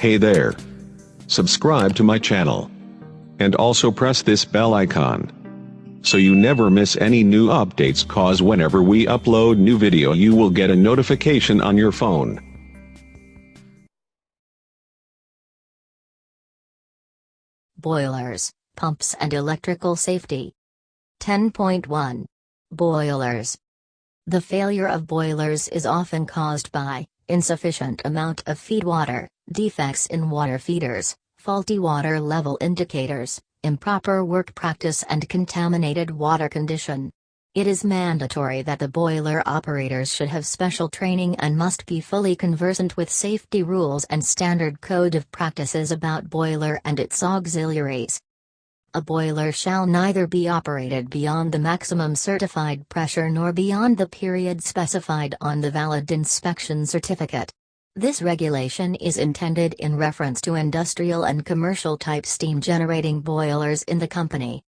Hey there. Subscribe to my channel. And also press this bell icon, so you never miss any new updates, cause whenever we upload new video you will get a notification on your phone. Boilers, pumps and electrical safety. 10.1. Boilers. The failure of boilers is often caused by insufficient amount of feed water, defects in water feeders, faulty water level indicators, improper work practice and contaminated water condition. It is mandatory that the boiler operators should have special training and must be fully conversant with safety rules and standard code of practices about boiler and its auxiliaries. A boiler shall neither be operated beyond the maximum certified pressure nor beyond the period specified on the valid inspection certificate. This regulation is intended in reference to industrial and commercial type steam generating boilers in the company.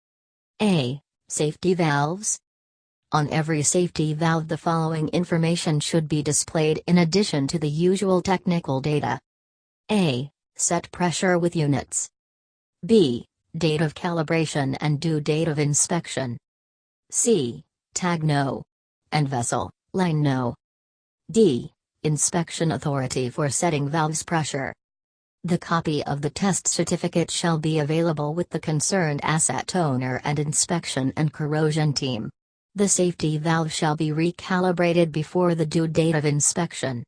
A. Safety valves. On every safety valve the following information should be displayed in addition to the usual technical data. A. Set pressure with units. B. Date of calibration and due date of inspection. C. Tag no. And vessel, line no. D. Inspection authority for setting valves pressure. The copy of the test certificate shall be available with the concerned asset owner and inspection and corrosion team. The safety valve shall be recalibrated before the due date of inspection.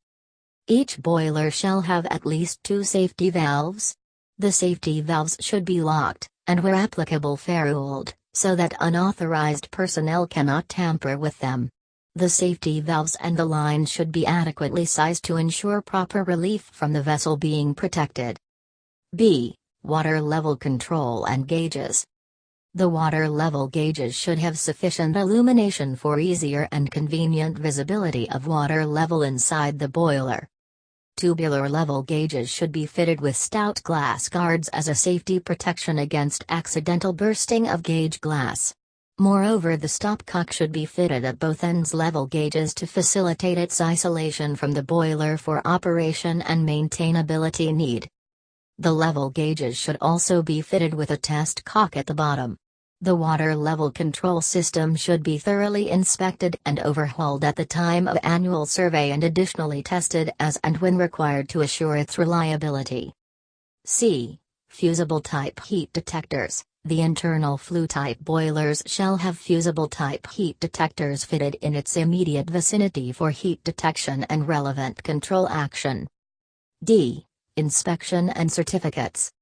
Each boiler shall have at least 2 safety valves. The safety valves should be locked, and where applicable ferruled, so that unauthorized personnel cannot tamper with them. The safety valves and the lines should be adequately sized to ensure proper relief from the vessel being protected. B. Water level control and gauges. The water level gauges should have sufficient illumination for easier and convenient visibility of water level inside the boiler. Tubular level gauges should be fitted with stout glass guards as a safety protection against accidental bursting of gauge glass. Moreover, the stopcock should be fitted at both ends level gauges to facilitate its isolation from the boiler for operation and maintainability need. The level gauges should also be fitted with a test cock at the bottom. The water level control system should be thoroughly inspected and overhauled at the time of annual survey and additionally tested as and when required to assure its reliability. C. Fusible type heat detectors. The internal flue type boilers shall have fusible type heat detectors fitted in its immediate vicinity for heat detection and relevant control action. D. Inspection and certificates.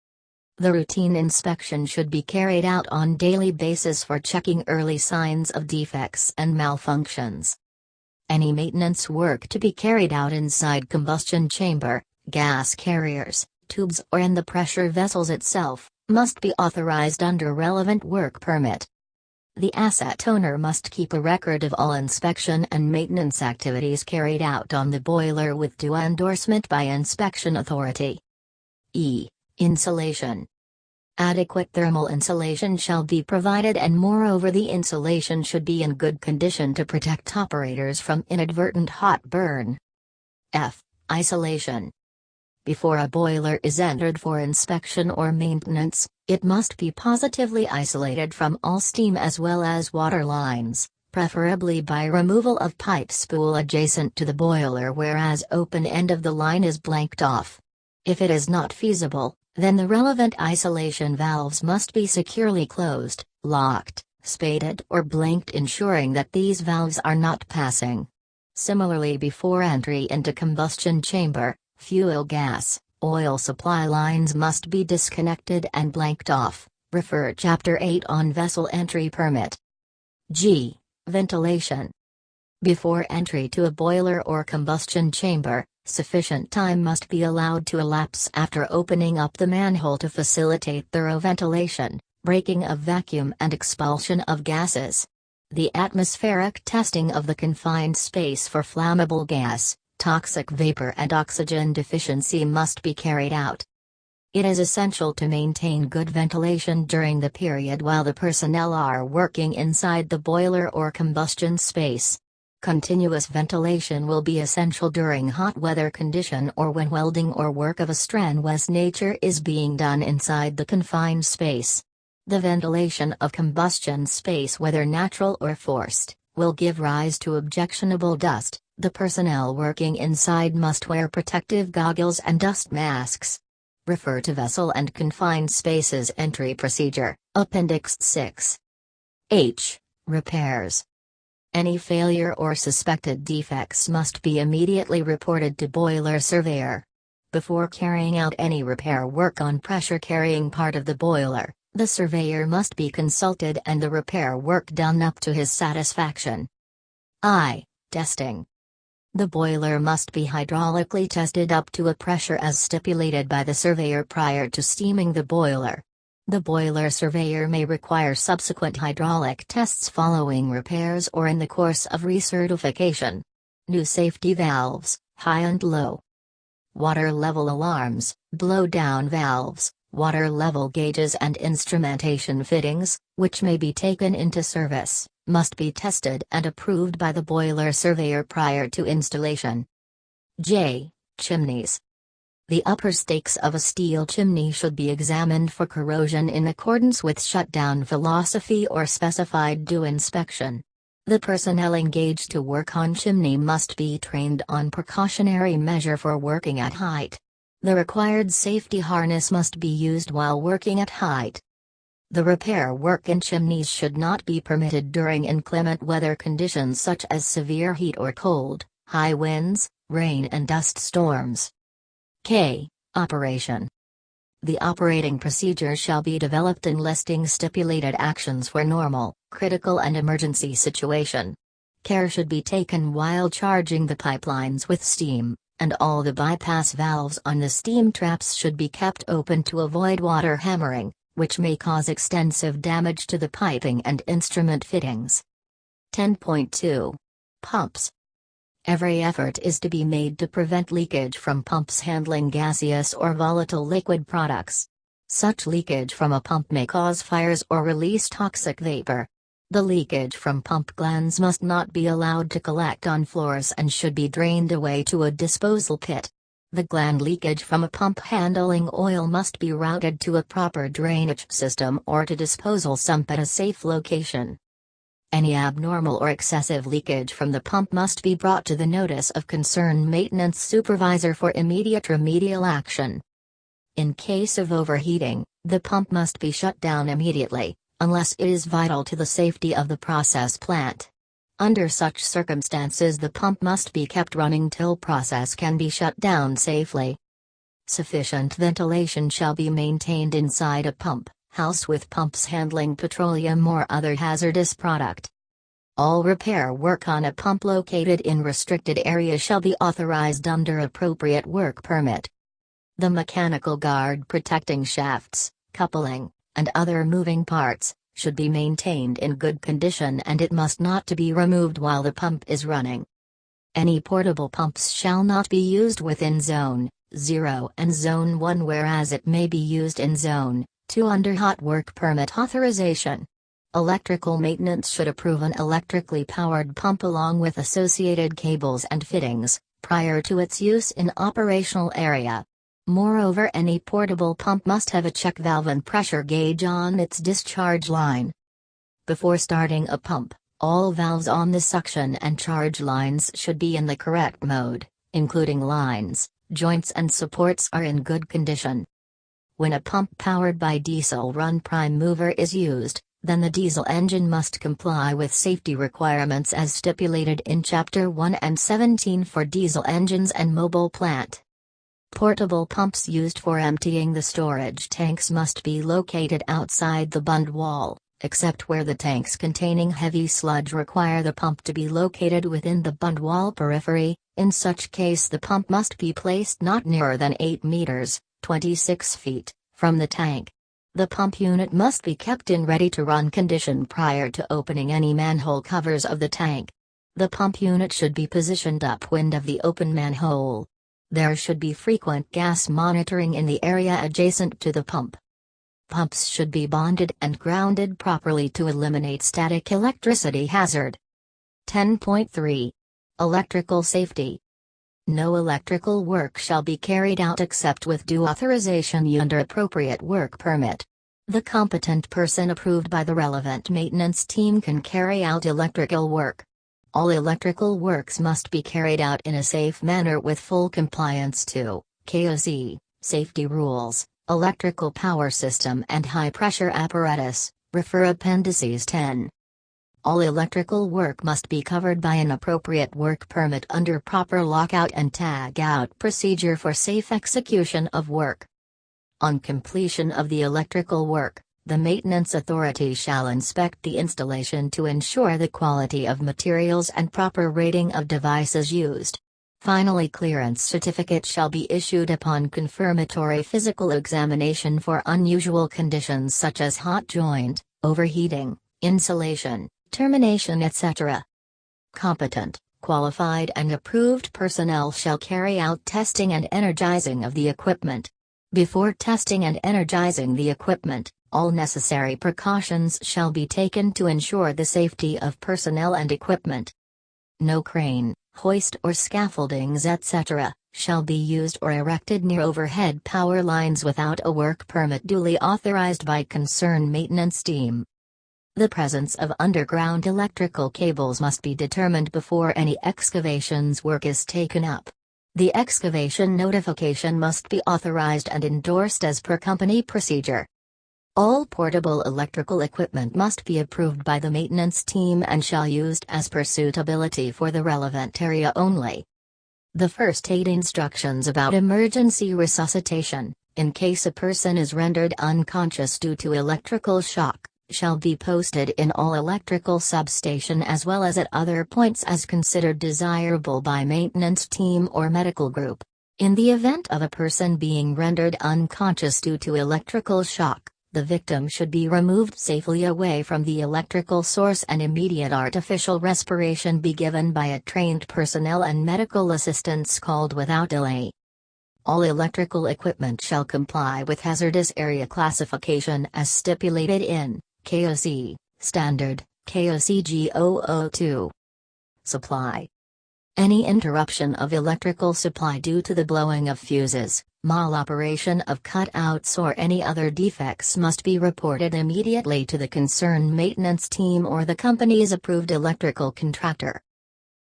The routine inspection should be carried out on daily basis for checking early signs of defects and malfunctions. Any maintenance work to be carried out inside combustion chamber, gas carriers, tubes or in the pressure vessels itself, must be authorized under relevant work permit. The asset owner must keep a record of all inspection and maintenance activities carried out on the boiler with due endorsement by inspection authority. E. Insulation. Adequate thermal insulation shall be provided and moreover the insulation should be in good condition to protect operators from inadvertent hot burn. F. Isolation. Before a boiler is entered for inspection or maintenance, it must be positively isolated from all steam as well as water lines, preferably by removal of pipe spool adjacent to the boiler whereas open end of the line is blanked off. If it is not feasible, then the relevant isolation valves must be securely closed, locked, spaded or blanked, ensuring that these valves are not passing. Similarly, before entry into combustion chamber, fuel gas, oil supply lines must be disconnected and blanked off. Refer Chapter 8 on vessel entry permit. G. Ventilation. Before entry to a boiler or combustion chamber, sufficient time must be allowed to elapse after opening up the manhole to facilitate thorough ventilation, breaking of vacuum and expulsion of gases. The atmospheric testing of the confined space for flammable gas, toxic vapor and oxygen deficiency must be carried out. It is essential to maintain good ventilation during the period while the personnel are working inside the boiler or combustion space. Continuous ventilation will be essential during hot weather condition or when welding or work of a strenuous nature is being done inside the confined space. The ventilation of combustion space, whether natural or forced, will give rise to objectionable dust. The personnel working inside must wear protective goggles and dust masks. Refer to Vessel and Confined Spaces Entry Procedure, Appendix 6. H. Repairs. Any failure or suspected defects must be immediately reported to boiler surveyor. Before carrying out any repair work on pressure carrying part of the boiler, the surveyor must be consulted and the repair work done up to his satisfaction. I. Testing. The boiler must be hydraulically tested up to a pressure as stipulated by the surveyor prior to steaming the boiler. The boiler surveyor may require subsequent hydraulic tests following repairs or in the course of recertification. New safety valves, high and low. Water level alarms, blow-down valves, water level gauges and instrumentation fittings, which may be taken into service, must be tested and approved by the boiler surveyor prior to installation. J. Chimneys. The upper stakes of a steel chimney should be examined for corrosion in accordance with shutdown philosophy or specified due inspection. The personnel engaged to work on chimney must be trained on precautionary measure for working at height. The required safety harness must be used while working at height. The repair work in chimneys should not be permitted during inclement weather conditions such as severe heat or cold, high winds, rain and dust storms. K. Operation. The operating procedure shall be developed in listing stipulated actions for normal, critical and emergency situation. Care should be taken while charging the pipelines with steam, and all the bypass valves on the steam traps should be kept open to avoid water hammering, which may cause extensive damage to the piping and instrument fittings. 10.2. Pumps. Every effort is to be made to prevent leakage from pumps handling gaseous or volatile liquid products. Such leakage from a pump may cause fires or release toxic vapor. The leakage from pump glands must not be allowed to collect on floors and should be drained away to a disposal pit. The gland leakage from a pump handling oil must be routed to a proper drainage system or to disposal sump at a safe location. Any abnormal or excessive leakage from the pump must be brought to the notice of concerned maintenance supervisor for immediate remedial action. In case of overheating, the pump must be shut down immediately, unless it is vital to the safety of the process plant. Under such circumstances, the pump must be kept running till process can be shut down safely. Sufficient ventilation shall be maintained inside a pump house with pumps handling petroleum or other hazardous product. All repair work on a pump located in restricted area shall be authorized under appropriate work permit. The mechanical guard protecting shafts, coupling, and other moving parts should be maintained in good condition and it must not to be removed while the pump is running. Any portable pumps shall not be used within Zone 0 and Zone 1, whereas it may be used in Zone 2 under hot work permit authorization. Electrical maintenance should approve an electrically powered pump along with associated cables and fittings, prior to its use in operational area. Moreover, any portable pump must have a check valve and pressure gauge on its discharge line. Before starting a pump, all valves on the suction and charge lines should be in the correct mode, including lines, joints and supports are in good condition. When a pump powered by diesel run prime mover is used, then the diesel engine must comply with safety requirements as stipulated in Chapter 1 and 17 for diesel engines and mobile plant. Portable pumps used for emptying the storage tanks must be located outside the bund wall, except where the tanks containing heavy sludge require the pump to be located within the bund wall periphery. In such case, the pump must be placed not nearer than 8 meters, 26 feet, from the tank. The pump unit must be kept in ready-to-run condition prior to opening any manhole covers of the tank. The pump unit should be positioned upwind of the open manhole. There should be frequent gas monitoring in the area adjacent to the pump. Pumps should be bonded and grounded properly to eliminate static electricity hazard. 10.3. Electrical safety. No electrical work shall be carried out except with due authorization under appropriate work permit. The competent person approved by the relevant maintenance team can carry out electrical work. All electrical works must be carried out in a safe manner with full compliance to KOC safety rules, electrical power system and high-pressure apparatus, refer Appendices 10. All electrical work must be covered by an appropriate work permit under proper lockout and tag-out procedure for safe execution of work. On completion of the electrical work, the maintenance authority shall inspect the installation to ensure the quality of materials and proper rating of devices used. Finally, clearance certificate shall be issued upon confirmatory physical examination for unusual conditions such as hot joint, overheating, insulation, termination, etc. Competent, qualified and approved personnel shall carry out testing and energizing of the equipment. Before testing and energizing the equipment, all necessary precautions shall be taken to ensure the safety of personnel and equipment. No crane, hoist or scaffoldings etc., shall be used or erected near overhead power lines without a work permit duly authorized by concerned maintenance team. The presence of underground electrical cables must be determined before any excavations work is taken up. The excavation notification must be authorized and endorsed as per company procedure. All portable electrical equipment must be approved by the maintenance team and shall used as per suitability for the relevant area only. The first aid instructions about emergency resuscitation, in case a person is rendered unconscious due to electrical shock, shall be posted in all electrical substation as well as at other points as considered desirable by maintenance team or medical group. In the event of a person being rendered unconscious due to electrical shock, the victim should be removed safely away from the electrical source and immediate artificial respiration be given by a trained personnel and medical assistance called without delay. All electrical equipment shall comply with hazardous area classification as stipulated in KOC Standard, KOC G002. Supply. Any interruption of electrical supply due to the blowing of fuses, maloperation of cutouts or any other defects must be reported immediately to the concerned maintenance team or the company's approved electrical contractor.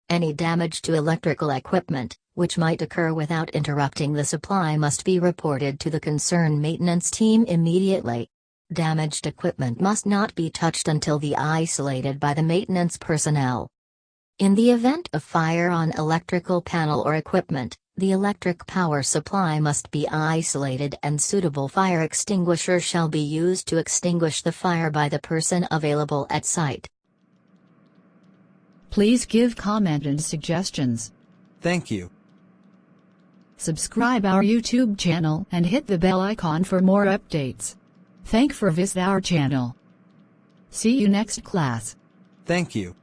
Any damage to electrical equipment, which might occur without interrupting the supply, must be reported to the concerned maintenance team immediately. Damaged equipment must not be touched until isolated by the maintenance personnel. In the event of fire on electrical panel or equipment, the electric power supply must be isolated and suitable fire extinguisher shall be used to extinguish the fire by the person available at site. Please give comment and suggestions. Thank you. Subscribe our YouTube channel and hit the bell icon for more updates. Thank for visit our channel. See you next class. Thank you.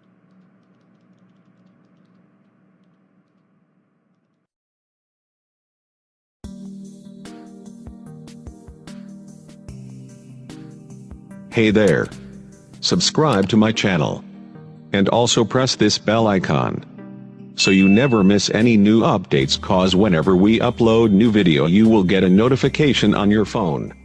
Hey there. Subscribe to my channel. And also press this bell icon, so you never miss any new updates, cause whenever we upload new video you will get a notification on your phone.